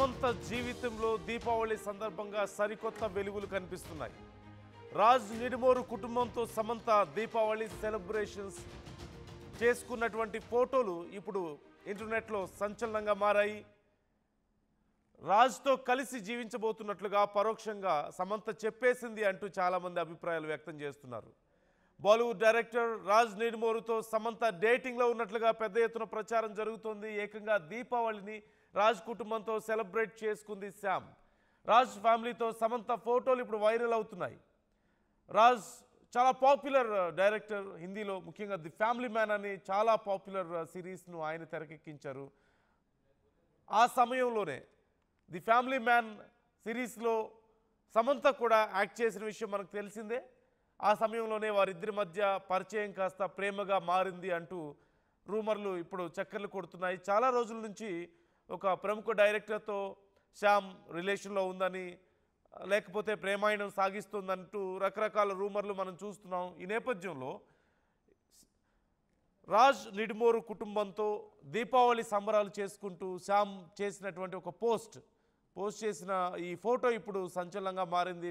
సమంత జీవితంలో దీపావళి సందర్భంగా సరికొత్త వెలుగులు కనిపిస్తున్నాయి. రాజ్ నిడుమోరు కుటుంబంతో సమంత దీపావళి సెలబ్రేషన్స్ చేసుకున్నటువంటి ఫోటోలు ఇప్పుడు ఇంటర్నెట్లో సంచలనంగా మారాయి. రాజ్తో కలిసి జీవించబోతున్నట్లుగా పరోక్షంగా సమంత చెప్పేసింది అంటూ చాలామంది అభిప్రాయాలు వ్యక్తం చేస్తున్నారు. బాలీవుడ్ డైరెక్టర్ రాజ్ నిడుమోరుతో సమంత డేటింగ్లో ఉన్నట్లుగా పెద్ద ఎత్తున ప్రచారం జరుగుతోంది. ఏకంగా దీపావళిని రాజ్ కుటుంబంతో సెలబ్రేట్ చేసుకుంది శ్యామ్. రాజ్ ఫ్యామిలీతో సమంత ఫోటోలు ఇప్పుడు వైరల్ అవుతున్నాయి. రాజ్ చాలా పాపులర్ డైరెక్టర్, హిందీలో ముఖ్యంగా ది ఫ్యామిలీ మ్యాన్ అని చాలా పాపులర్ సిరీస్ను ఆయన తెరకెక్కించారు. ఆ సమయంలోనే ది ఫ్యామిలీ మ్యాన్ సిరీస్లో సమంత కూడా యాక్ట్ చేసిన విషయం మనకు తెలిసిందే. ఆ సమయంలోనే వారిద్దరి మధ్య పరిచయం కాస్త ప్రేమగా మారింది అంటూ రూమర్లు ఇప్పుడు చక్కర్లు కొడుతున్నాయి. చాలా రోజుల నుంచి ఒక ప్రముఖ డైరెక్టర్తో శ్యామ్ రిలేషన్లో ఉందని, లేకపోతే ప్రేమాయణం సాగిస్తుందంటూ రకరకాల రూమర్లు మనం చూస్తున్నాం. ఈ నేపథ్యంలో రాజ్ నిడుమోరు కుటుంబంతో దీపావళి సంబరాలు చేసుకుంటూ శ్యామ్ చేసినటువంటి ఒక పోస్ట్ చేసిన ఈ ఫోటో ఇప్పుడు సంచలనంగా మారింది.